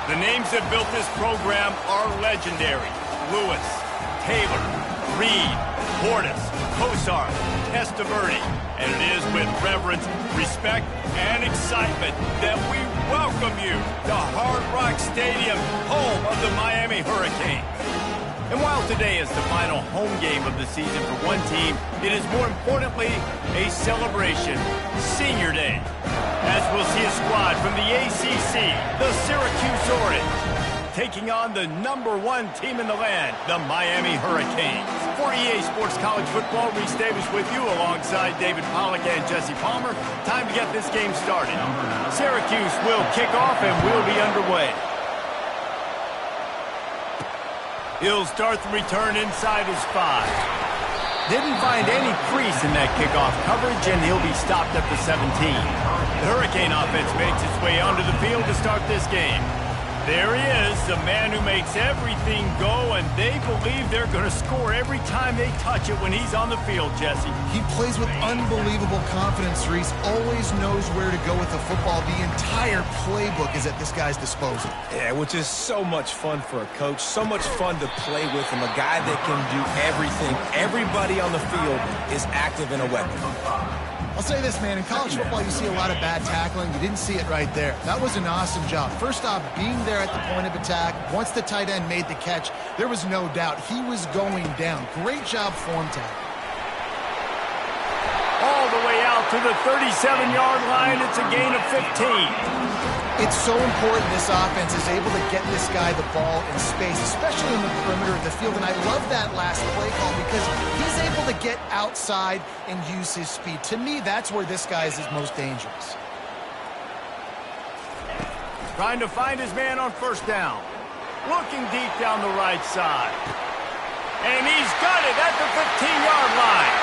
The names that built this program are legendary. Lewis, Taylor, Reed, Portis, Kosar, Testaverde. And it is with reverence, respect, and excitement that we welcome you to Hard Rock Stadium, home of the Miami Hurricanes. And while today is the final home game of the season for one team, it is more importantly a celebration, Senior Day. As we'll see a squad from the ACC, the Syracuse Orange, taking on the #1 team in the land, the Miami Hurricanes. For EA Sports College Football, Reese Davis with you alongside David Pollack and Jesse Palmer. Time to get this game started. Syracuse will kick off and we'll be underway. He'll start the return inside his 5. Didn't find any crease in that kickoff coverage, and he'll be stopped at the 17. The Hurricane offense makes its way onto the field to start this game. There he is, the man who makes everything go, and they believe they're going to score every time they touch it when he's on the field, Jesse. He plays with unbelievable confidence, Reese. Always knows where to go with the football. The entire playbook is at this guy's disposal. Yeah, which is so much fun for a coach, so much fun to play with him, a guy that can do everything. Everybody on the field is active in a weapon. I'll say this, man, in college football you see a lot of bad tackling. You didn't see it right there. That was an awesome job. First off, being there at the point of attack. Once the tight end made the catch, there was no doubt he was going down. Great job form tackle. All the way out to the 37-yard line. It's a gain of 15. It's so important this offense is able to get this guy the ball in space, especially in the perimeter of the field. And I love that last play call because he's able to get outside and use his speed. To me, that's where this guy is his most dangerous. Trying to find his man on first down. Looking deep down the right side. And he's got it at the 15-yard line.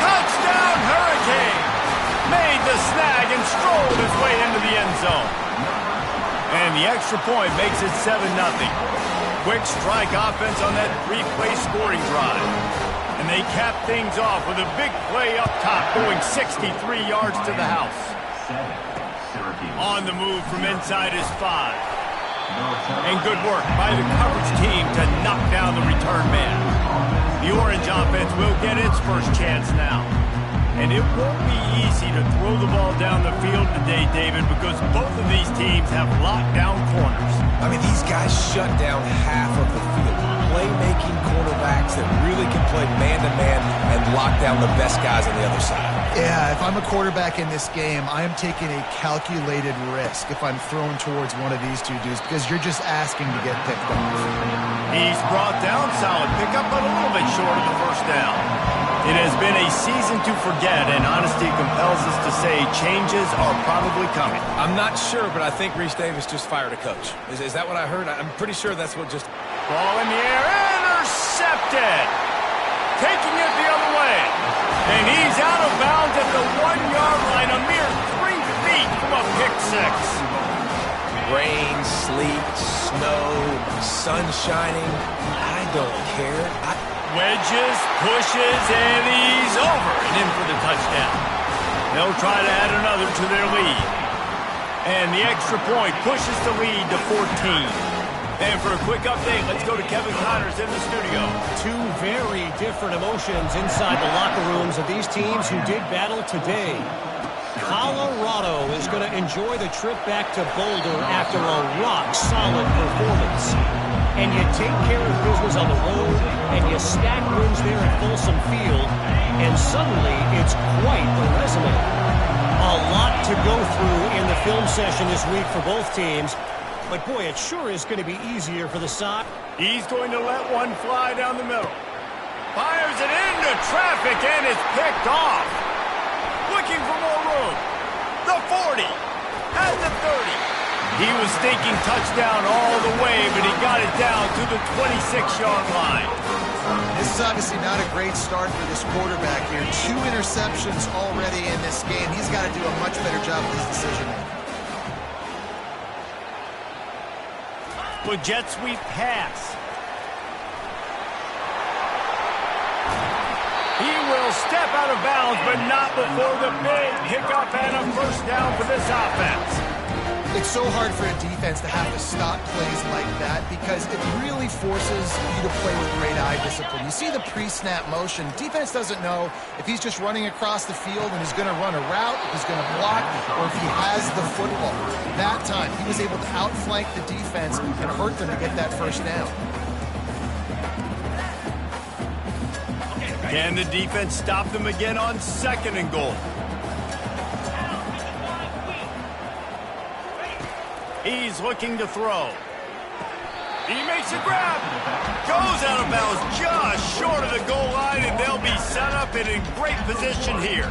Touchdown, Hurricane! Made the snag and strolled his way into the end zone. And the extra point makes it 7-0. Quick strike offense on that 3-play scoring drive. And they cap things off with a big play up top, going 63 yards to the house. On the move from inside his 5. And good work by the coverage team to knock down the return man. The Orange offense will get its first chance now. And it won't be easy to throw the ball down the field today, David, because both of these teams have lockdown corners. I mean, these guys shut down half of the field. Playmaking quarterbacks that really can play man-to-man and lock down the best guys on the other side. Yeah, if I'm a quarterback in this game, I am taking a calculated risk if I'm throwing towards one of these two dudes because you're just asking to get picked off. He's brought down, solid pickup, but a little bit short of the first down. It has been a season to forget, and honesty compels us to say changes are probably coming. I'm not sure, but I think Reese Davis just fired a coach. Is that what I heard? I'm pretty sure that's what just... Ball in the air, intercepted! Taking it the other way. And he's out of bounds at the 1-yard line, a mere 3 feet from a pick 6. Rain, sleet, snow, sun shining. I don't care. Wedges, pushes, and he's over and in for the touchdown. They'll try to add another to their lead. And the extra point pushes the lead to 14. And for a quick update, let's go to Kevin Connors in the studio. Two very different emotions inside the locker rooms of these teams who did battle today. Colorado is going to enjoy the trip back to Boulder after a rock-solid performance. And you take care of business on the road, and you stack wins there at Folsom Field, and suddenly it's quite the resume. A lot to go through in the film session this week for both teams. But, boy, it sure is going to be easier for the Sox. He's going to let one fly down the middle. Fires it into traffic, and it's picked off. Looking for more room. The 40. At the 30. He was thinking touchdown all the way, but he got it down to the 26-yard line. This is obviously not a great start for this quarterback here. 2 interceptions already in this game. He's got to do a much better job with his decision-making. With jet sweep pass. He will step out of bounds, but not before the big pickup and a first down for this offense. It's so hard for a defense to have to stop plays like that because it really forces you to play with great eye discipline. You see the pre-snap motion. Defense doesn't know if he's just running across the field and he's going to run a route, if he's going to block, or if he has the football. That time, he was able to outflank the defense and hurt them to get that first down. Can the defense stop them again on 2nd and goal? He's looking to throw. He makes a grab. Goes out of bounds just short of the goal line, and they'll be set up and in great position here.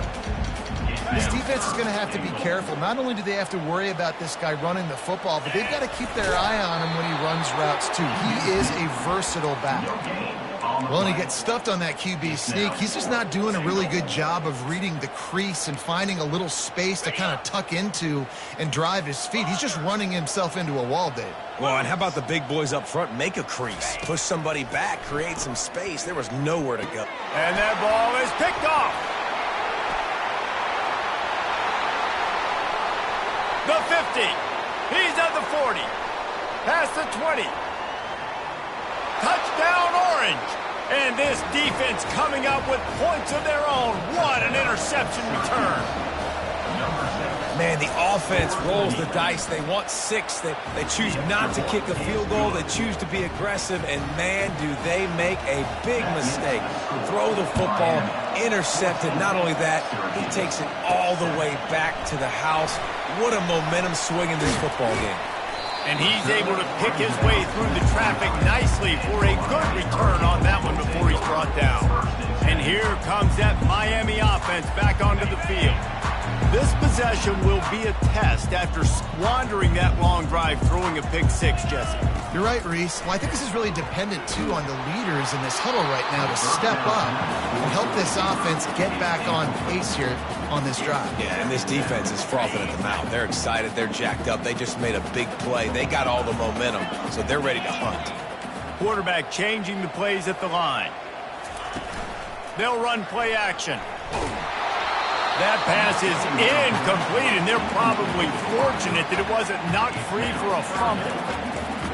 This defense is going to have to be careful. Not only do they have to worry about this guy running the football, but they've got to keep their eye on him when he runs routes too. He is a versatile back. Well, and he gets stuffed on that QB sneak. He's just not doing a really good job of reading the crease and finding a little space to kind of tuck into and drive his feet. He's just running himself into a wall, Dave. Well, and how about the big boys up front? Make a crease. Push somebody back. Create some space. There was nowhere to go. And that ball is picked off. The 50. He's at the 40. Past the 20. Touchdown, Orange. And this defense coming up with points of their own. What an interception return. Man, the offense rolls the dice. They want 6. They choose not to kick a field goal. They choose to be aggressive. And, man, do they make a big mistake. Throw the football, intercepted. Not only that, he takes it all the way back to the house. What a momentum swing in this football game. And he's able to pick his way through the traffic nicely for a good return on that one before he's brought down. And here comes that Miami offense back onto the field. This possession will be a test after squandering that long drive, throwing a pick 6, Jesse. You're right, Reese. Well, I think this is really dependent, too, on the leaders in this huddle right now to step up and help this offense get back on pace here on this drive. Yeah, and this defense is frothing at the mouth. They're excited. They're jacked up. They just made a big play. They got all the momentum, so they're ready to hunt. Quarterback changing the plays at the line. They'll run play action. That pass is incomplete, and they're probably fortunate that it wasn't knocked free for a fumble.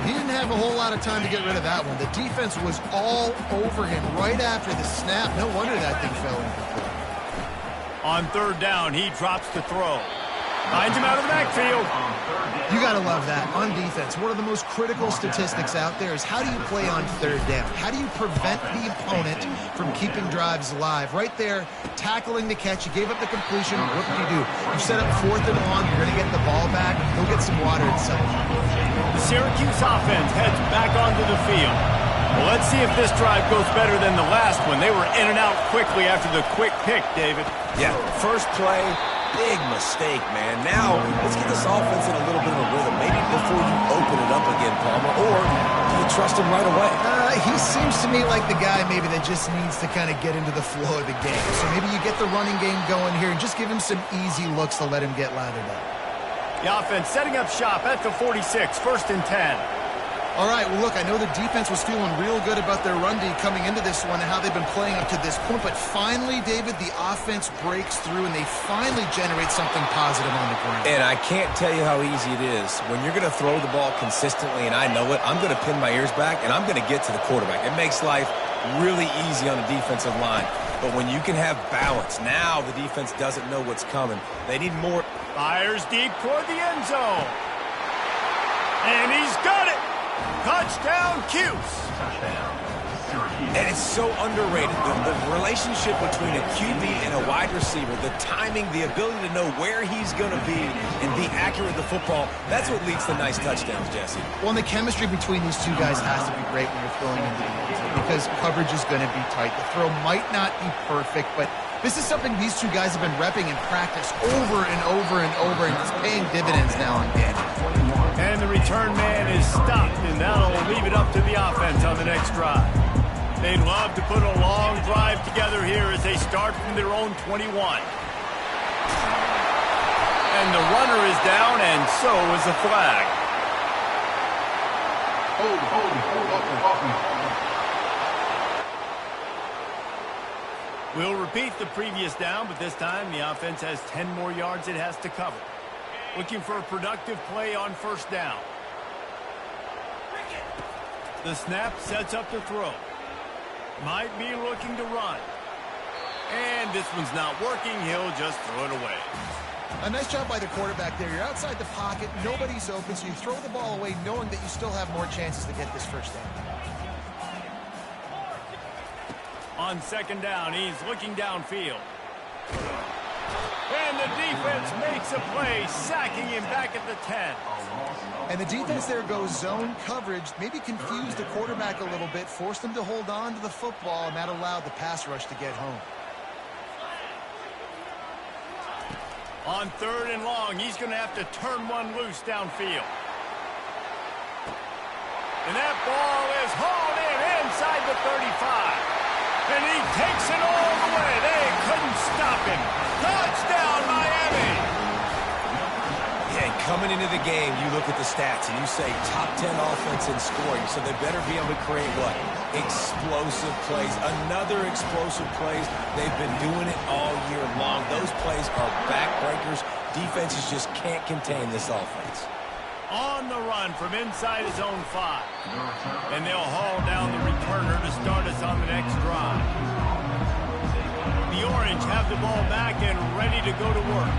He didn't have a whole lot of time to get rid of that one. The defense was all over him right after the snap. No wonder that thing fell incomplete. On 3rd down, he drops the throw. Finds him out of the backfield. You got to love that. On defense, one of the most critical statistics out there is how do you play on 3rd down? How do you prevent the opponent from keeping drives alive? Right there, tackling the catch. You gave up the completion. What do? You set up 4th and long. You're going to get the ball back. Go get some water inside. The Syracuse offense heads back onto the field. Well, let's see if this drive goes better than the last one. They were in and out quickly after the quick pick, David. Yeah, first play. Big mistake, man. Now, let's get this offense in a little bit of a rhythm. Maybe before you open it up again, Palmer, or do you trust him right away? He seems to me like the guy maybe that just needs to kind of get into the flow of the game. So maybe you get the running game going here and just give him some easy looks to let him get lathered up. The offense setting up shop at the 46, 1st and 10. All right, well, look, I know the defense was feeling real good about their run D coming into this one and how they've been playing up to this point, but finally, David, the offense breaks through and they finally generate something positive on the ground. And I can't tell you how easy it is. When you're going to throw the ball consistently, and I know it, I'm going to pin my ears back, and I'm going to get to the quarterback. It makes life really easy on the defensive line. But when you can have balance, now the defense doesn't know what's coming. They need more. Fires deep toward the end zone. And he's got it. Touchdown, Cuse. And it's so underrated. The relationship between a QB and a wide receiver, the timing, the ability to know where he's going to be and be accurate with the football, that's what leads to nice touchdowns, Jesse. Well, and the chemistry between these two guys has to be great when you're throwing into the end zone because coverage is going to be tight. The throw might not be perfect, but this is something these two guys have been repping in practice over and over and over, and it's paying dividends now on game. And the return man is stopped, and that'll leave it up to the offense on the next drive. They'd love to put a long drive together here as they start from their own 21. And the runner is down, and so is the flag. We'll repeat the previous down, but this time the offense has 10 more yards it has to cover. Looking for a productive play on first down. The snap sets up the throw. Might be looking to run. And this one's not working. He'll just throw it away. A nice job by the quarterback there. You're outside the pocket. Nobody's open, so you throw the ball away knowing that you still have more chances to get this first down. On second down, he's looking downfield. And the defense makes a play, sacking him back at the 10. And the defense there goes zone coverage, maybe confused the quarterback a little bit, forced him to hold on to the football, and that allowed the pass rush to get home. On third and long, he's going to have to turn one loose downfield. And that ball is hauled in inside the 35. And he takes it all the way. They couldn't stop him. Touchdown, Miami! Yeah, and coming into the game, you look at the stats and you say top 10 offense in scoring, so they better be able to create what? Explosive plays. Another explosive plays. They've been doing it all year long. Those plays are backbreakers. Defenses just can't contain this offense. On the run from inside his own 5. And they'll haul down the returner to start us on the next drive. The Orange have the ball back and ready to go to work.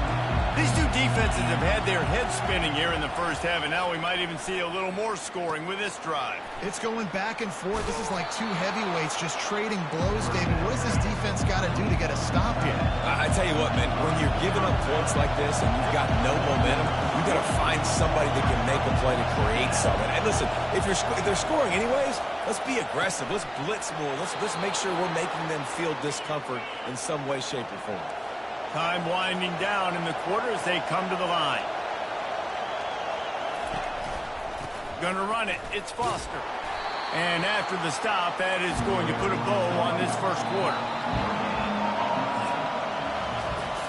These two defenses have had their heads spinning here in the first half, and now we might even see a little more scoring with this drive. It's going back and forth. This is like two heavyweights just trading blows, David. What does this defense got to do to get a stop here? I tell you what, man, when you're giving up points like this and you've got no momentum, you got to find somebody that can make a play to create something. And listen, if they're scoring anyways, let's be aggressive. Let's blitz more. Let's make sure we're making them feel discomfort in some way, shape, or form. Time winding down in the quarter as they come to the line. Gonna run it. It's Foster. And after the stop, that is going to put a bow on this first quarter.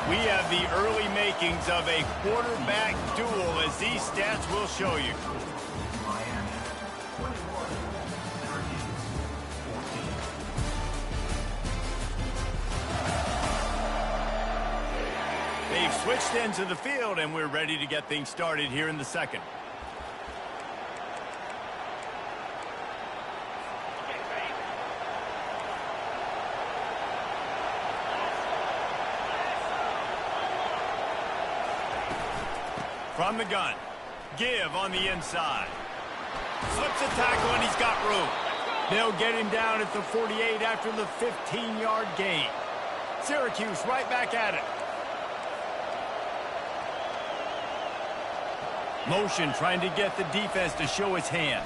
We have the early makings of a quarterback duel, as these stats will show you. They've switched into the field, and we're ready to get things started here in the second. From the gun, give on the inside. Slips a tackle, and he's got room. They'll get him down at the 48 after the 15-yard gain. Syracuse right back at it. Motion trying to get the defense to show his hand.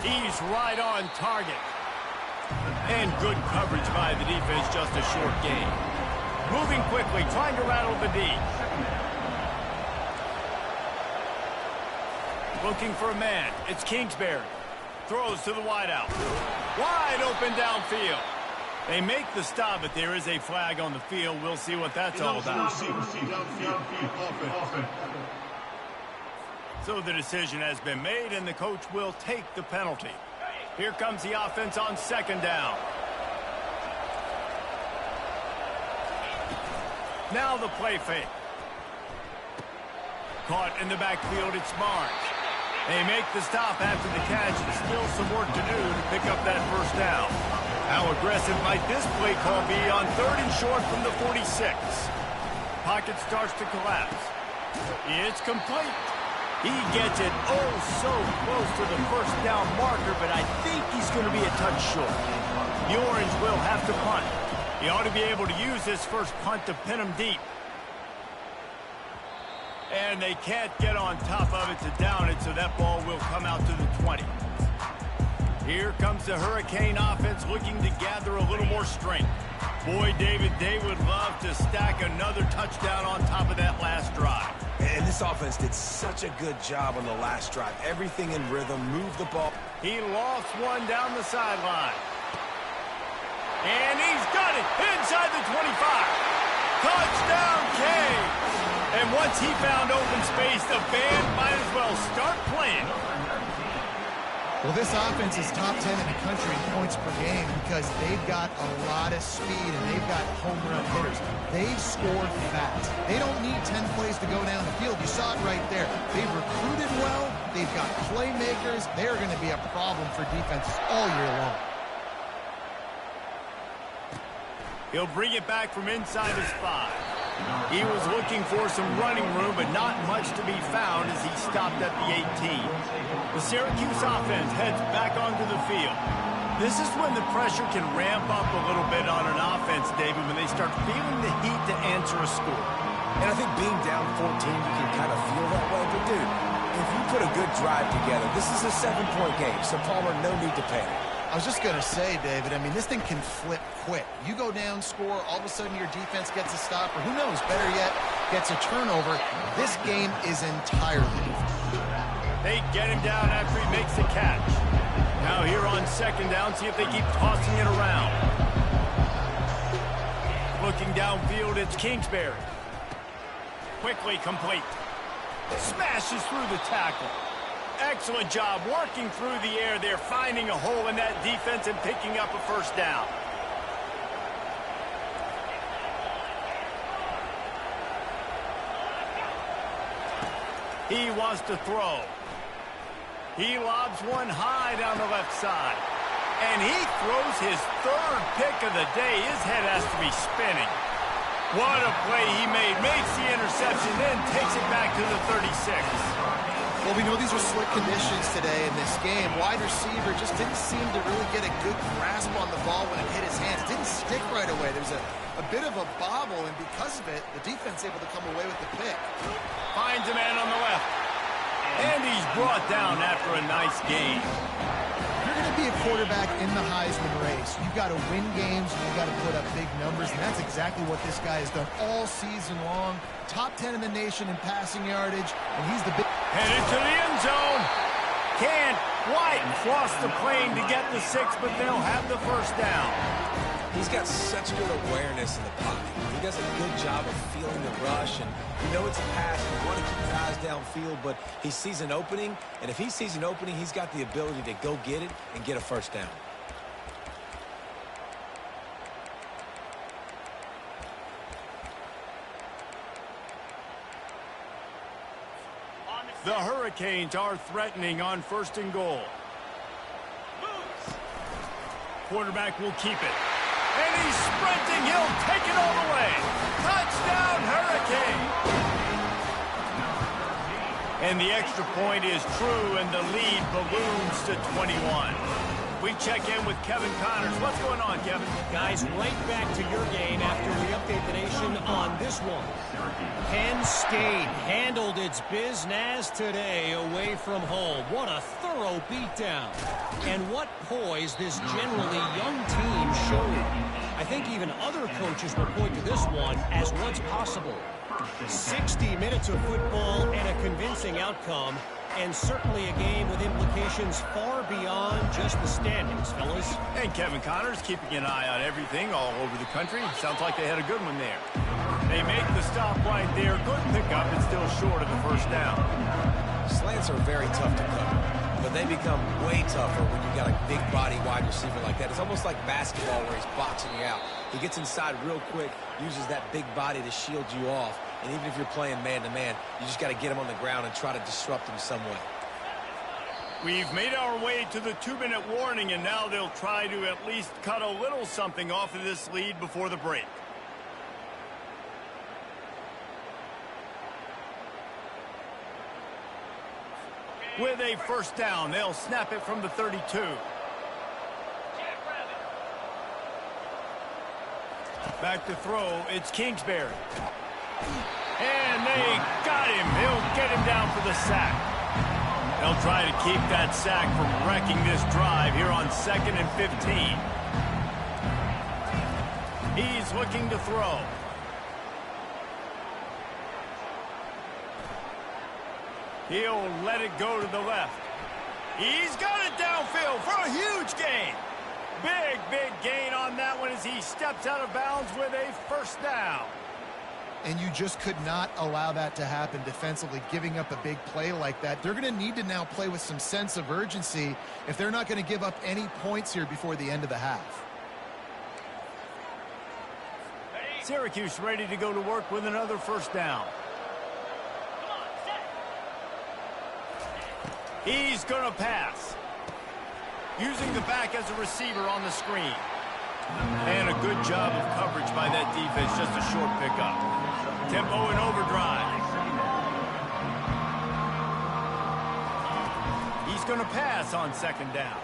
He's right on target. And good coverage by the defense, just a short gain. Moving quickly, trying to rattle the D. Looking for a man. It's Kingsbury. Throws to the wideout. Wide open downfield. They make the stop, but there is a flag on the field. We'll see what that's all about. So the decision has been made, and the coach will take the penalty. Here comes the offense on second down. Now the play fake. Caught in the backfield, it's Barnes. They make the stop after the catch, and still some work to do to pick up that first down. How aggressive might this play call be on third and short from the 46? Pocket starts to collapse. It's complete. He gets it oh so close to the first down marker, but I think he's going to be a touch short. The Orange will have to punt. He ought to be able to use this first punt to pin him deep. And they can't get on top of it to down it, so that ball will come out to the 20. Here comes the Hurricane offense looking to gather a little more strength. Boy, David, they would love to stack another touchdown on top of that last drive. And this offense did such a good job on the last drive. Everything in rhythm, moved the ball. He lost one down the sideline. And he's got it inside the 25. Touchdown, Canes. And once he found open space, the band might as well start playing. Well, this offense is top 10 in the country in points per game because they've got a lot of speed and they've got home run hitters. They score fast. They don't need 10 plays to go down the field. You saw it right there. They've recruited well. They've got playmakers. They're going to be a problem for defenses all year long. He'll bring it back from inside his 5. He was looking for some running room, but not much to be found as he stopped at the 18. The Syracuse offense heads back onto the field. This is when the pressure can ramp up a little bit on an offense, David, when they start feeling the heat to answer a score. And I think being down 14, you can kind of feel that way. But, dude, if you put a good drive together, this is a 7-point game, so Palmer, no need to panic. I was just going to say, David, I mean, this thing can flip quick. You go down, score, all of a sudden your defense gets a stop, or who knows, better yet, gets a turnover. This game is entirely different. They get him down after he makes the catch. Now here on second down, see if they keep tossing it around. Looking downfield, it's Kingsbury. Quickly complete. Smashes through the tackle. Excellent job working through the air there, finding a hole in that defense and picking up a first down. He wants to throw. He lobs one high down the left side. And he throws his 3rd pick of the day. His head has to be spinning. What a play he made. Makes the interception, then takes it back to the 36. Well, we know these are slick conditions today in this game. Wide receiver just didn't seem to really get a good grasp on the ball when it hit his hands. It didn't stick right away. There was a bit of a bobble, and because of it, the defense able to come away with the pick. Finds a man on the left. And he's brought down after a nice game. You're going to be a quarterback in the Heisman race. You've got to win games, and you've got to put up big numbers, and that's exactly what this guy has done all season long. Top 10 in the nation in passing yardage, and he's the big... Headed to the end zone. Can't quite cross the plane to get the 6, but they'll have the first down. He's got such good awareness in the pocket. He does a good job of feeling the rush, and you know it's a pass. You want to keep your eyes downfield, but he sees an opening, and if he sees an opening, he's got the ability to go get it and get a first down. The Hurricanes are threatening on 1st and goal. Quarterback will keep it. And he's sprinting. He'll take it all the way. Touchdown, Hurricane! And the extra point is true, and the lead balloons to 21. We check in with Kevin Connors. What's going on, Kevin? Guys, right back to your game after we update the nation on this one. Penn State handled its business today away from home. What a thorough beatdown. And what poise this generally young team showed. I think even other coaches will point to this one as what's possible. 60 minutes of football and a convincing outcome. And certainly a game with implications far beyond just the standings, fellas. And Kevin Connors keeping an eye on everything all over the country. Sounds like they had a good one there. They make the stop right there. Good pickup and still short of the first down. Slants are very tough to cover, but they become way tougher when you've got a big body wide receiver like that. It's almost like basketball where he's boxing you out. He gets inside real quick, uses that big body to shield you off. And even if you're playing man-to-man, you just got to get him on the ground and try to disrupt him some way. We've made our way to the 2-minute warning, and now they'll try to at least cut a little something off of this lead before the break. With a first down, they'll snap it from the 32. Back to throw, it's Kingsbury. And they got him. He'll get him down for the sack. They'll try to keep that sack from wrecking this drive here on 2nd and 15. He's looking to throw. He'll let it go to the left. He's got it downfield for a huge gain. Big gain on that one as he steps out of bounds with a first down. and you just could not allow that to happen defensively, giving up a big play like that. They're going to need to now play with some sense of urgency if they're not going to give up any points here before the end of the half. Syracuse ready to go to work with another first down. He's going to pass. Using the back as a receiver on the screen. And a good job of coverage by that defense, just a short pickup. Tempo and overdrive. He's going to pass on second down.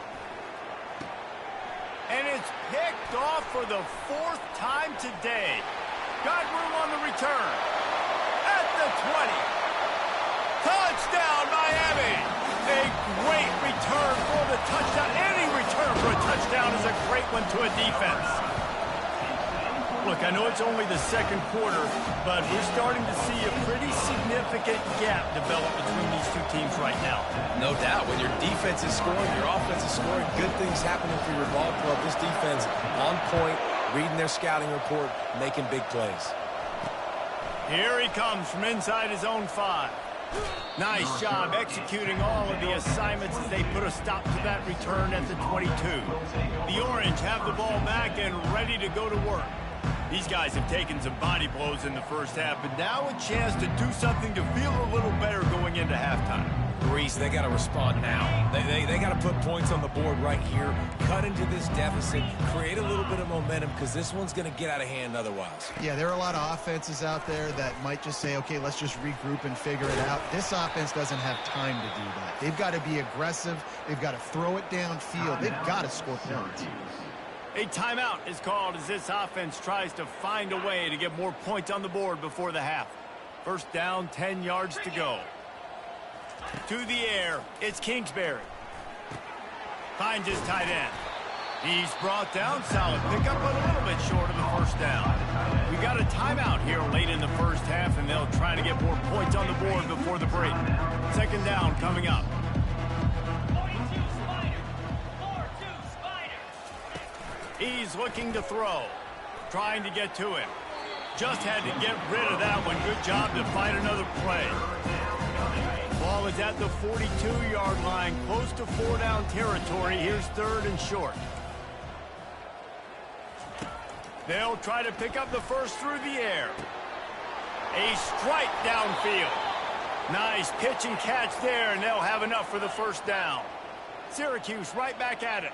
And it's picked off for the 4th time today. Got room on the return. At the 20. Touchdown, Miami! A great return for the touchdown. Any return for a touchdown is a great one to a defense. Look, I know it's only the second quarter, but we're starting to see a pretty significant gap develop between these two teams right now. No doubt. When your defense is scoring, your offense is scoring, good things happening for your ball club. This defense on point, reading their scouting report, making big plays. Here he comes from inside his own 5. Nice job executing all of the assignments as they put a stop to that return at the 22. The Orange have the ball back and ready to go to work. These guys have taken some body blows in the first half, but now a chance to do something to feel a little better going into halftime. Reese, they got to respond now. They got to put points on the board right here, cut into this deficit, create a little bit of momentum, because this one's going to get out of hand otherwise. Yeah, there are a lot of offenses out there that might just say, okay, let's just regroup and figure it out. This offense doesn't have time to do that. They've got to be aggressive. They've got to throw it downfield. They've got to score points. A timeout is called as this offense tries to find a way to get more points on the board before the half. First down, 10 yards to go. To the air, it's Kingsbury. Finds his tight end. He's brought down, solid pickup, but a little bit short of the first down. We got a timeout here late in the first half, and they'll try to get more points on the board before the break. Second down coming up. He's looking to throw, trying to get to him. Just had to get rid of that one. Good job to find another play. Ball is at the 42-yard line, close to 4-down territory. Here's 3rd and short. They'll try to pick up the first through the air. A strike downfield. Nice pitch and catch there, and they'll have enough for the first down. Syracuse right back at it.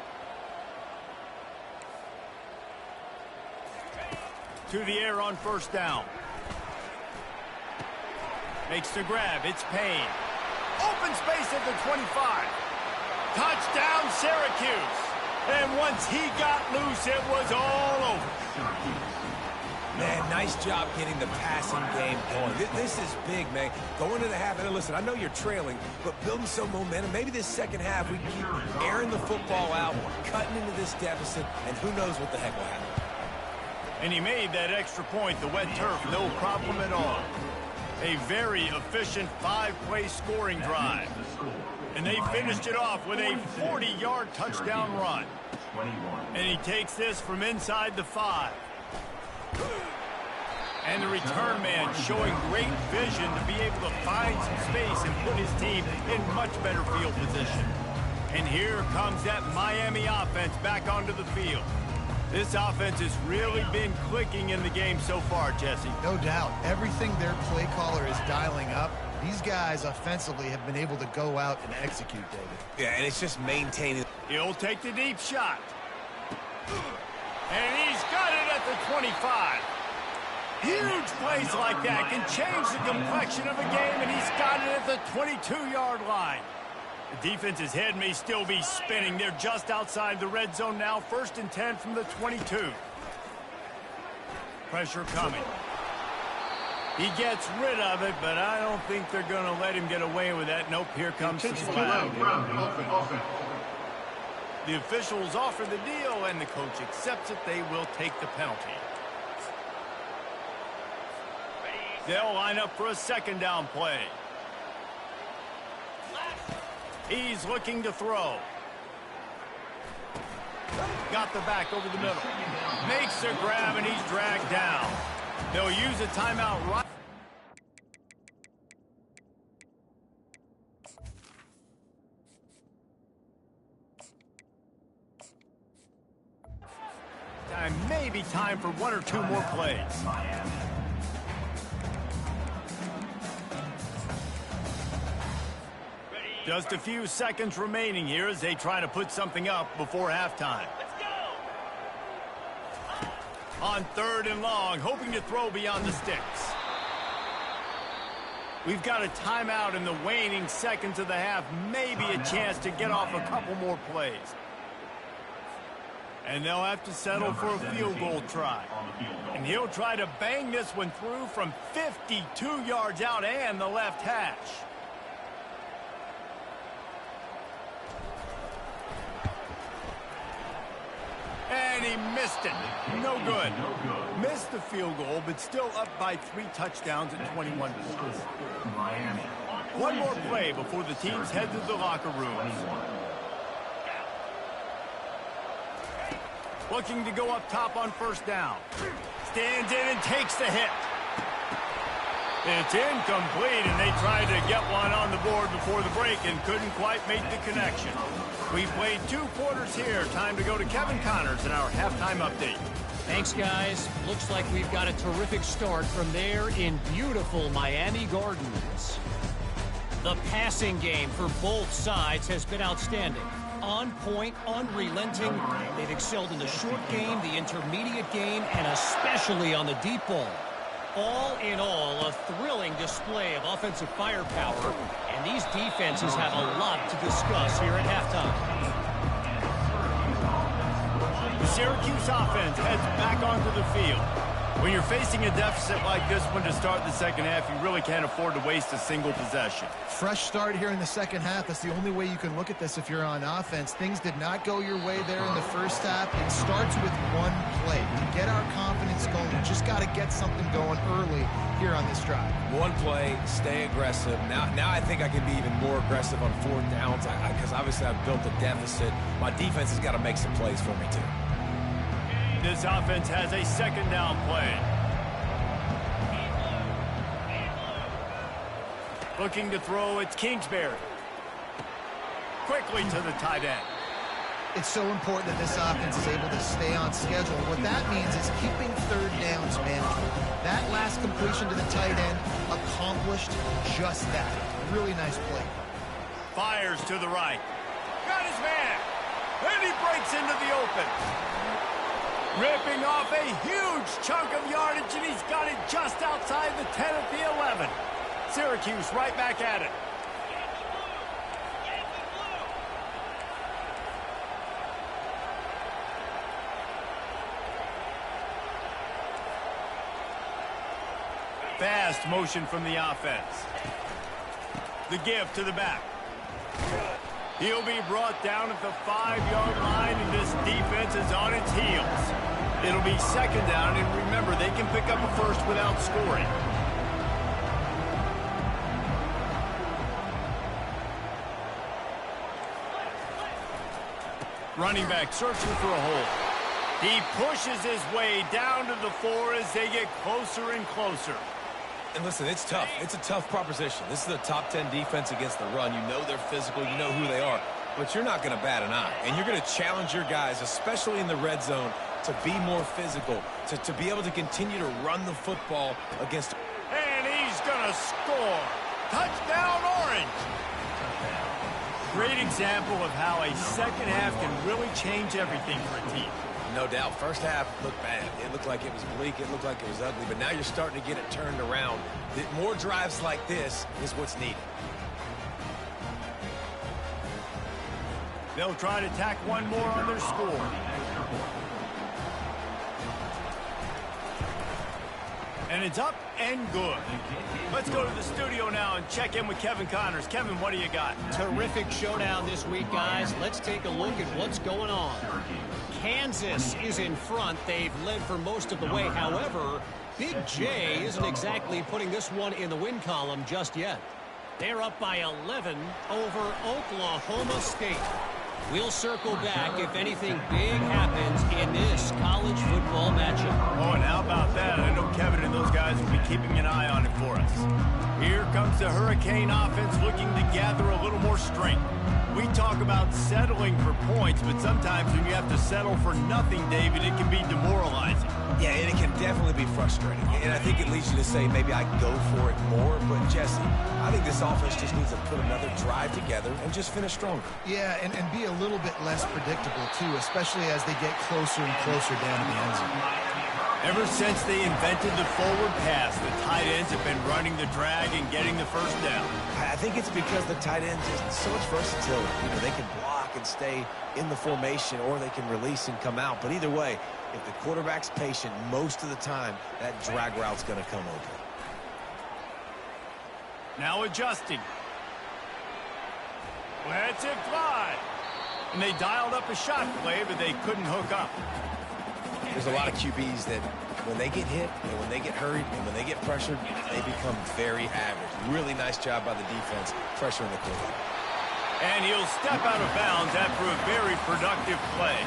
To the air on first down. Makes the grab. It's Payne. Open space at the 25. Touchdown, Syracuse. And once he got loose, it was all over. Man, nice job getting the passing game going. This is big, man. Going into the half, and listen, I know you're trailing, but building some momentum. Maybe this second half we keep airing the football out, cutting into this deficit, and who knows what the heck will happen. And he made that extra point, the wet turf, no problem at all. A very efficient 5-play scoring drive. And they finished it off with a 40-yard touchdown run. And he takes this from inside the 5. And the return man showing great vision to be able to find some space and put his team in much better field position. And here comes that Miami offense back onto the field. This offense has really been clicking in the game so far, Jesse. No doubt. Everything their play caller is dialing up, these guys offensively have been able to go out and execute, David. Yeah, and it's just maintaining. He'll take the deep shot. And he's got it at the 25. Huge plays like that can change the complexion of a game, and he's got it at the 22-yard line. The defense's head may still be spinning. They're just outside the red zone now. 1st and 10 from the 22. Pressure coming. He gets rid of it, but I don't think they're going to let him get away with that. Nope, here comes the flag. The officials offer the deal, and the coach accepts it. They will take the penalty. They'll line up for a second down play. He's looking to throw. Got the back over the middle. Makes a grab, and he's dragged down. They'll use a timeout right. Maybe time for one or two more plays. Just a few seconds remaining here as they try to put something up before halftime. On 3rd and long, hoping to throw beyond the sticks. We've got a timeout in the waning seconds of the half. Maybe a chance to get off a couple more plays. And they'll have to settle for a field goal try. And he'll try to bang this one through from 52 yards out and the left hash. And he missed it. No good. Missed the field goal, but still up by 3 touchdowns at 21 points. One more play before the teams head to the locker rooms. Looking to go up top on 1st down. Stands in and takes the hit. It's incomplete, and they tried to get one on the board before the break and couldn't quite make the connection. We've played 2 quarters here. Time to go to Kevin Connors in our halftime update. Thanks, guys. Looks like we've got a terrific start from there in beautiful Miami Gardens. The passing game for both sides has been outstanding. On point, unrelenting. They've excelled in the short game, the intermediate game, and especially on the deep ball. All in all, a thrilling display of offensive firepower, and these defenses have a lot to discuss here at halftime. The Syracuse offense heads back onto the field. When you're facing a deficit like this one to start the second half, you really can't afford to waste a single possession. Fresh start here in the second half. That's the only way you can look at this if you're on offense. Things did not go your way there in the first half. It starts with one play. To get our confidence going, we just got to get something going early here on this drive. One play, stay aggressive. Now I think I can be even more aggressive on 4th downs because obviously I've built a deficit. My defense has got to make some plays for me too. This offense has a 2nd down play. Looking to throw, it's Kingsbury. Quickly to the tight end. It's so important that this offense is able to stay on schedule. What that means is keeping 3rd downs manageable. That last completion to the tight end accomplished just that. Really nice play. Fires to the right. Got his man. And he breaks into the open. Ripping off a huge chunk of yardage, and he's got it just outside the 10 at the 11. Syracuse right back at it. Fast motion from the offense. The give to the back. He'll be brought down at the 5-yard line, and this defense is on its heels. It'll be 2nd down, and remember, they can pick up a first without scoring. Running back searching for a hole. He pushes his way down to the 4 as they get closer and closer. And listen, it's tough. It's a tough proposition. This is a top 10 defense against the run. You know they're physical. You know who they are. But you're not going to bat an eye. And you're going to challenge your guys, especially in the red zone, to be more physical, to be able to continue to run the football against. And he's going to score. Touchdown, Orange. Great example of how a second half can really change everything for a team. No doubt. First half looked bad. It looked like it was bleak. It looked like it was ugly. But now you're starting to get it turned around. More drives like this is what's needed. They'll try to tack one more on their score. And it's up and good. Let's go to the studio now and check in with Kevin Connors. Kevin, what do you got? Terrific showdown this week, guys. Let's take a look at what's going on. Kansas is in front. They've led for most of the way. However, Big J isn't exactly putting this one in the win column just yet. They're up by 11 over Oklahoma State. We'll circle back if anything big happens in this college football matchup. Oh, and how about that? I know Kevin and those guys will be keeping an eye on it for us. Here comes the Hurricane offense looking to gather a little more strength. We talk about settling for points, but sometimes when you have to settle for nothing, David, it can be demoralizing. Yeah, and it can definitely be frustrating. And I think it leads you to say maybe I can go for it more. But, Jesse, I think this offense just needs to put another drive together and just finish stronger. Yeah, and be a little bit less predictable, too, especially as they get closer and closer down to the end zone. Ever since they invented the forward pass, the tight ends have been running the drag and getting the first down. I think it's because the tight ends have so much versatility. You know, they can block and stay in the formation, or they can release and come out. But either way, if the quarterback's patient most of the time, that drag route's going to come open. Now adjusting. Let's it fly. And they dialed up a shot play, but they couldn't hook up. There's a lot of QBs that when they get hit and when they get hurried and when they get pressured, they become very average. Really nice job by the defense pressuring the quarterback. And he'll step out of bounds after a very productive play.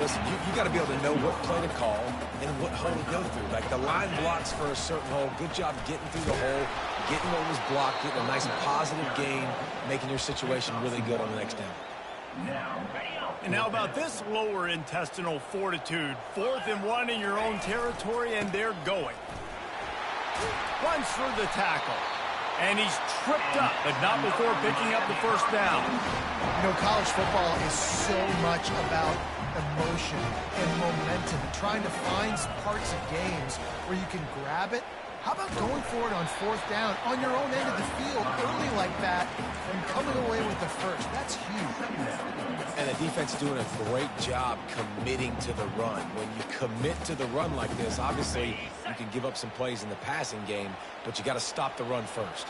Listen, you got to be able to know what play to call and what hole to go through. Like the line blocks for a certain hole. Good job getting through the hole, getting what was blocked, getting a nice positive gain, making your situation really good on the next down. And how about this lower intestinal fortitude? 4th and 1 in your own territory, and they're going. Runs for the tackle. And he's tripped up, but not before picking up the first down. You know, college football is so much about emotion and momentum and trying to find parts of games where you can grab it. How about going for it on 4th down on your own end of the field early like that and coming away with the first? That's huge. And the defense doing a great job committing to the run. When you commit to the run like this, obviously you can give up some plays in the passing game, but you got to stop the run first.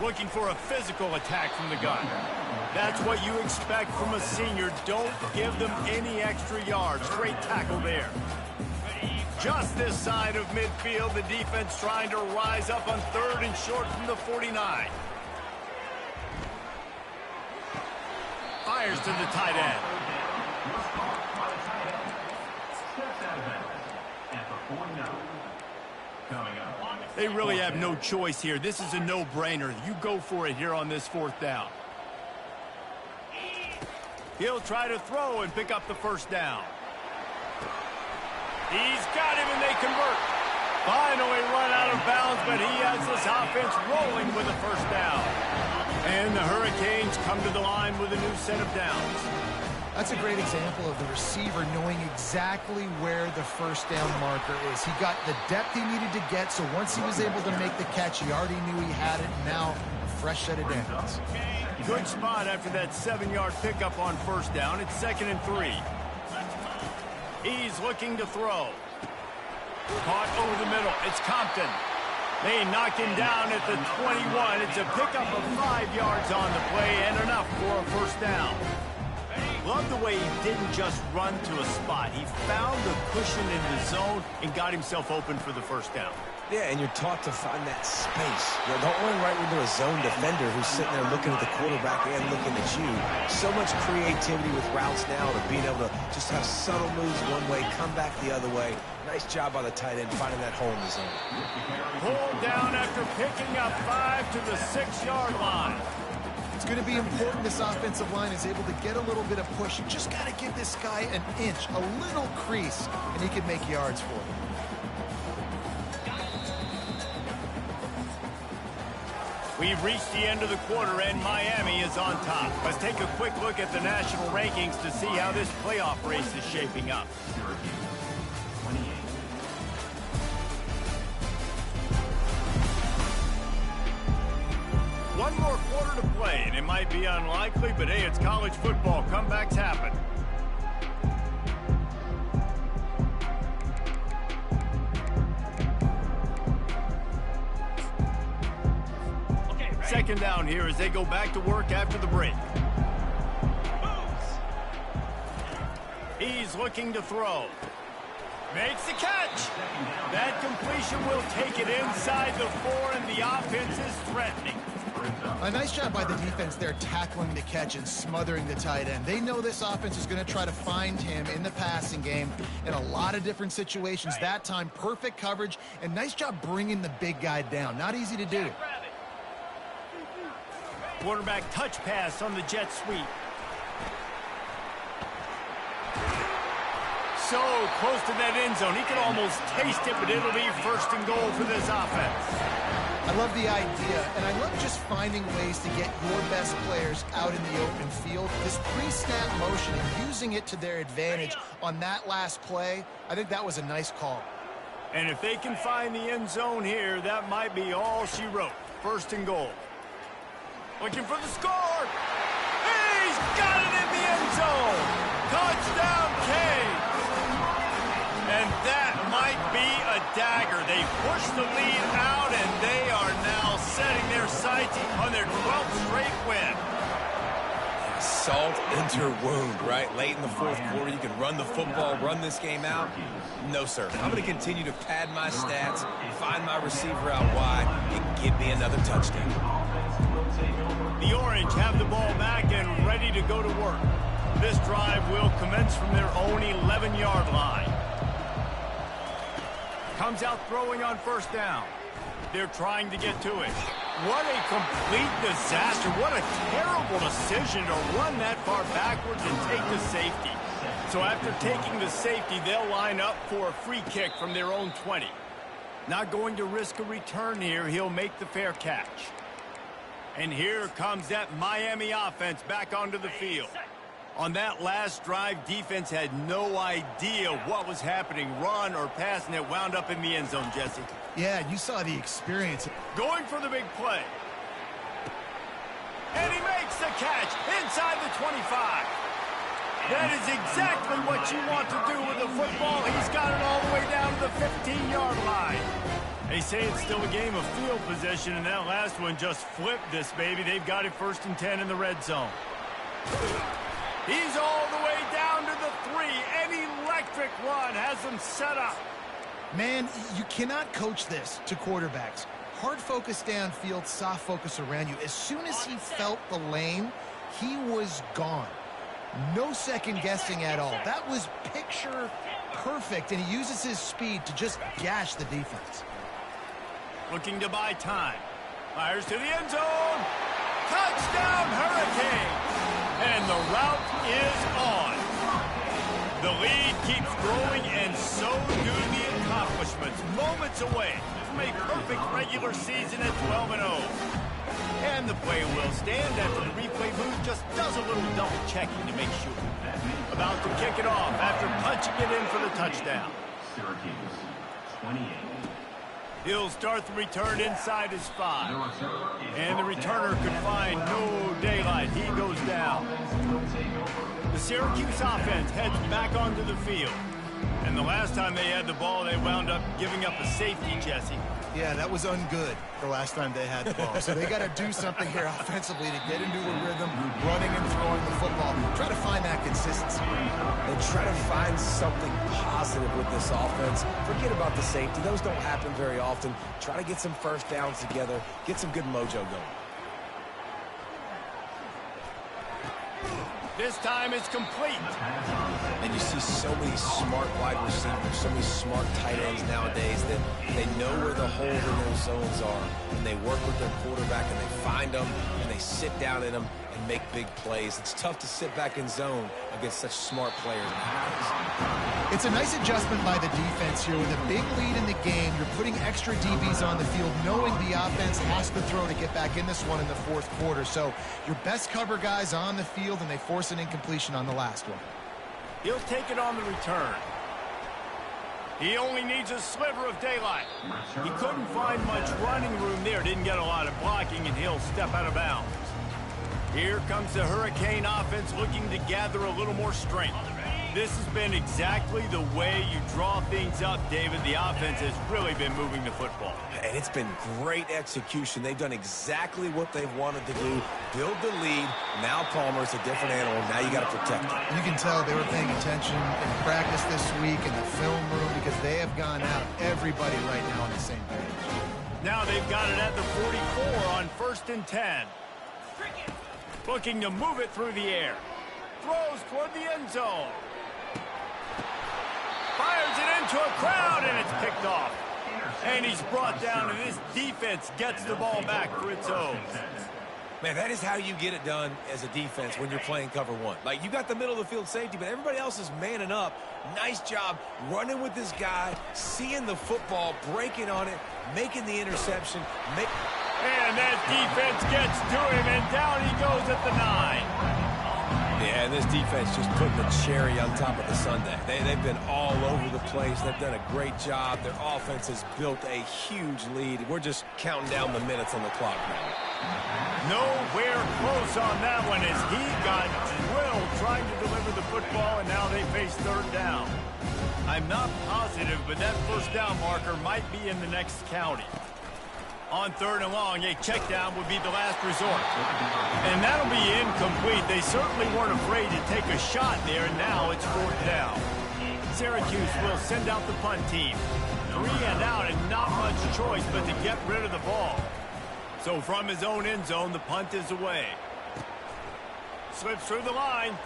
Looking for a physical attack from the gun. That's what you expect from a senior. Don't give them any extra yards. Great tackle there. Just this side of midfield, the defense trying to rise up on 3rd and short from the 49. Fires to the tight end. They really have no choice here. This is a no-brainer. You go for it here on this 4th down. He'll try to throw and pick up the first down. He's got him, and they convert. Finally run out of bounds, but he has this offense rolling with a first down. And the Hurricanes come to the line with a new set of downs. That's a great example of the receiver knowing exactly where the first down marker is. He got the depth he needed to get, so once he was able to make the catch, he already knew he had it. Now, a fresh set of downs. Good spot after that 7-yard pickup on first down. It's 2nd and 3. He's looking to throw. Caught over the middle. It's Compton. They knock him down at the 21. It's a pickup of 5 yards on the play and enough for a first down. Love the way he didn't just run to a spot. He found the cushion in the zone and got himself open for the first down. Yeah, and you're taught to find that space. You know, don't run right into a zone defender who's sitting there looking at the quarterback and looking at you. So much creativity with routes now to being able to just have subtle moves one way, come back the other way. Nice job by the tight end finding that hole in the zone. Pulled down after picking up 5 to the 6-yard line. It's going to be important this offensive line is able to get a little bit of push. You just got to give this guy an inch, a little crease, and he can make yards for you. We've reached the end of the quarter, and Miami is on top. Let's take a quick look at the national rankings to see how this playoff race is shaping up. One more quarter to play, and it might be unlikely, but hey, it's college football. Comebacks happen. Second down here as they go back to work after the break. He's looking to throw. Makes the catch. That completion will take it inside the 4, and the offense is threatening. A nice job by the defense there tackling the catch and smothering the tight end. They know this offense is going to try to find him in the passing game in a lot of different situations. That time, perfect coverage, and nice job bringing the big guy down. Not easy to do. Quarterback touch pass on the jet sweep. So close to that end zone. He can almost taste it, but it'll be first and goal for this offense. I love the idea, and I love just finding ways to get your best players out in the open field. This pre-snap motion and using it to their advantage on that last play, I think that was a nice call. And if they can find the end zone here, that might be all she wrote. First and goal. Looking for the score. He's got it in the end zone. Touchdown, Cade. And that might be a dagger. They push the lead out, and they are now setting their sights on their 12th straight win. Salt into her wound, right? Late in the fourth quarter, you can run the football, run this game out. No, sir. I'm going to continue to pad my stats, find my receiver out wide, and give me another touchdown. The Orange have the ball back and ready to go to work. This drive will commence from their own 11-yard line. Comes out throwing on first down. They're trying to get to it. What a complete disaster. What a terrible decision to run that far backwards and take the safety. So after taking the safety, they'll line up for a free kick from their own 20. Not going to risk a return here. He'll make the fair catch. And here comes that Miami offense back onto the field. On that last drive, defense had no idea what was happening, run or pass, and it wound up in the end zone, Jesse. Yeah, you saw the experience. Going for the big play. And he makes the catch inside the 25. That is exactly what you want to do with the football. He's got it all the way down to the 15-yard line. They say it's still a game of field position, and that last one just flipped this baby. They've got it 1st and 10 in the red zone. He's all the way down to the 3. An electric run has them set up. Man, you cannot coach this to quarterbacks. Hard focus downfield, soft focus around you. As soon as he felt the lane, he was gone. No second guessing at all. That was picture perfect, and he uses his speed to just gash the defense. Looking to buy time. Fires to the end zone. Touchdown, Hurricane. And the route is on. The lead keeps growing, and so do the accomplishments. Moments away from a perfect regular season at 12-0. And the play will stand after the replay booth just does a little double checking to make sure. About to kick it off after punching it in for the touchdown. Syracuse, 28. He'll start the return inside his 5. And the returner could find no daylight. He goes down. The Syracuse offense heads back onto the field. And the last time they had the ball, they wound up giving up a safety, Jesse. Yeah, that was ungood the last time they had the ball. So they got to do something here offensively to get into a rhythm, running and throwing the football. Try to find that consistency. And try to find something positive with this offense. Forget about the safety. Those don't happen very often. Try to get some first downs together. Get some good mojo going. This time it's complete. And you see so many smart wide receivers, so many smart tight ends nowadays that they know where the holes in their zones are. And they work with their quarterback and they find them and they sit down in them and make big plays. It's tough to sit back in zone against such smart players nowadays. It's a nice adjustment by the defense here. With a big lead in the game, you're putting extra DBs on the field, knowing the offense has to throw to get back in this one in the fourth quarter. So your best cover guys on the field, and they force an incompletion on the last one. He'll take it on the return. He only needs a sliver of daylight. He couldn't find much running room there, didn't get a lot of blocking, and he'll step out of bounds. Here comes the Hurricane offense looking to gather a little more strength. This has been exactly the way you draw things up, David. The offense has really been moving the football. And it's been great execution. They've done exactly what they've wanted to do. Build the lead. Now Palmer's a different animal. Now you got to protect it. You can tell they were paying attention in practice this week in the film room because they have gone out, everybody right now on the same page. Now they've got it at the 44 on 1st and 10. Looking to move it through the air. Throws toward the end zone. Fires it into a crowd, and it's picked off. And he's brought down, and this defense gets the ball back for its own. Man, that is how you get it done as a defense when you're playing cover one. Like, you got the middle of the field safety, but everybody else is manning up. Nice job running with this guy, seeing the football, breaking on it, making the interception. And that defense gets to him, and down he goes at the 9. Yeah, and this defense just putting the cherry on top of the sundae. They've been all over the place. They've done a great job. Their offense has built a huge lead. We're just counting down the minutes on the clock now. Nowhere close on that one as he got drilled trying to deliver the football, and now they face third down. I'm not positive, but that first down marker might be in the next county. On third and long, a check down would be the last resort. And that'll be incomplete. They certainly weren't afraid to take a shot there, and now it's fourth down. Syracuse will send out the punt team. 3 and out, and not much choice but to get rid of the ball. So from his own end zone, the punt is away. Slips through the line.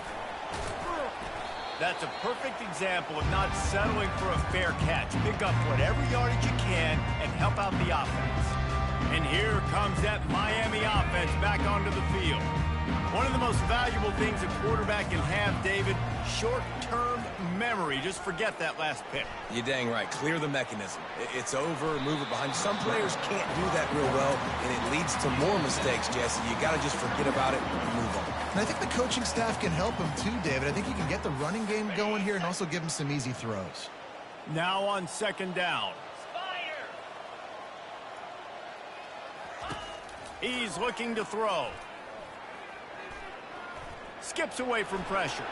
That's a perfect example of not settling for a fair catch. Pick up whatever yardage you can and help out the offense. And here comes that Miami offense back onto the field. One of the most valuable things a quarterback can have, David, short-term memory. Just forget that last pick. You're dang right. Clear the mechanism. It's over, move it behind. Some players can't do that real well, and it leads to more mistakes, Jesse. You got to just forget about it and move on. And I think the coaching staff can help him too, David. I think he can get the running game going here and also give him some easy throws. Now on second down. He's looking to throw. Skips away from pressure.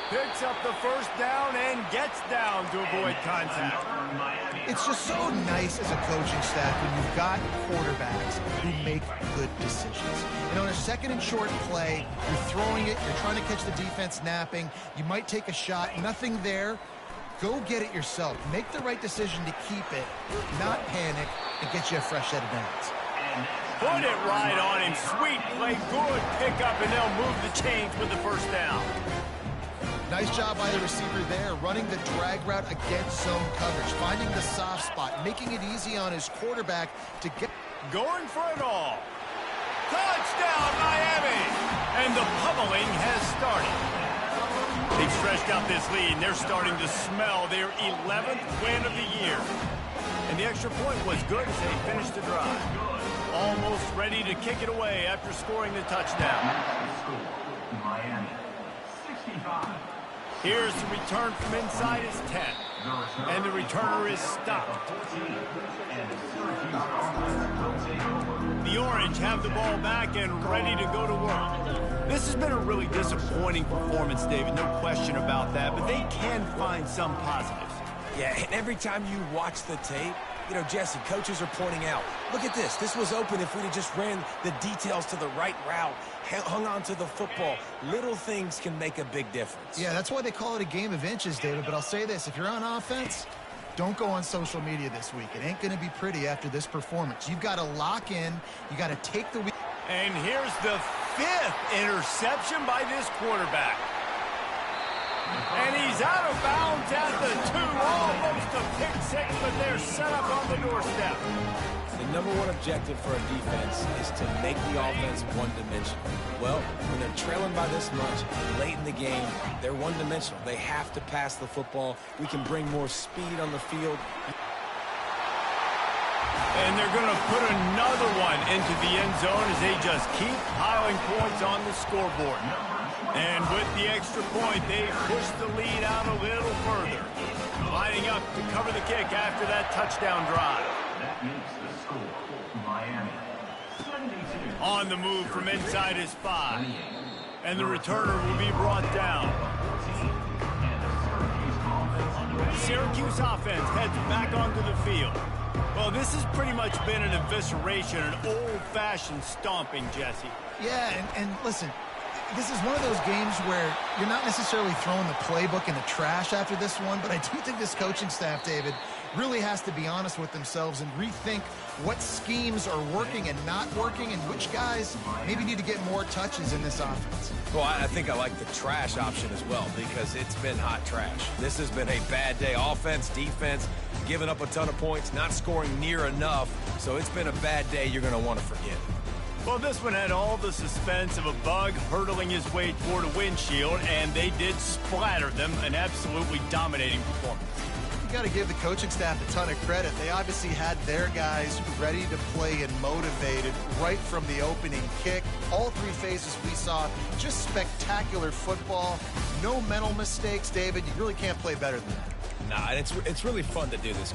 Picks up the first down and gets down to avoid contact. It's just so nice as a coaching staff when you've got quarterbacks who make good decisions. You know, in a second and short play, you're throwing it, you're trying to catch the defense napping, you might take a shot, nothing there. Go get it yourself. Make the right decision to keep it, not panic, and get you a fresh set of downs. Put it right on him. Sweet play, good pickup, and they'll move the chains with the first down. Nice job by the receiver there, running the drag route against zone coverage, finding the soft spot, making it easy on his quarterback to get... Going for it all. Touchdown, Miami! And the pummeling has started. They've stretched out this lead, and they're starting to smell their 11th win of the year. And the extra point was good as they finished the drive. Almost ready to kick it away after scoring the touchdown. Miami, 65. Here's the return from inside his 10. And the returner is stopped. The Orange have the ball back and ready to go to work. This has been a really disappointing performance, David, no question about that, but they can find some positives. Yeah, and every time you watch the tape, you know, Jesse, coaches are pointing out, look at this. This was open if we'd have just ran the details to the right route, hung on to the football. Little things can make a big difference. Yeah, that's why they call it a game of inches, David. But I'll say this, if you're on offense, don't go on social media this week. It ain't going to be pretty after this performance. You've got to lock in. You got to take the week. And here's the 5th interception by this quarterback. And he's out of bounds at the 2, almost a pick six, but they're set up on the doorstep. The number one objective for a defense is to make the offense one-dimensional. Well, when they're trailing by this much late in the game, they're one-dimensional. They have to pass the football. We can bring more speed on the field. And they're going to put another one into the end zone as they just keep piling points on the scoreboard. And with the extra point, they push the lead out a little further. Lining up to cover the kick after that touchdown drive. That makes the score Miami 72. On the move from inside his 5. And the returner will be brought down. Syracuse offense heads back onto the field. Well, this has pretty much been an evisceration, an old-fashioned stomping, Jesse. Yeah, and listen, this is one of those games where you're not necessarily throwing the playbook in the trash after this one, but I do think this coaching staff, David, really has to be honest with themselves and rethink what schemes are working and not working and which guys maybe need to get more touches in this offense. Well, I think I like the trash option as well because it's been hot trash. This has been a bad day. Offense, defense, giving up a ton of points, not scoring near enough. So it's been a bad day you're going to want to forget. Well, this one had all the suspense of a bug hurtling his way toward a windshield, and they did splatter them, an absolutely dominating performance. You got to give the coaching staff a ton of credit. They obviously had their guys ready to play and motivated right from the opening kick. All three phases we saw, just spectacular football. No mental mistakes, David. You really can't play better than that. Nah, and it's really fun to do this.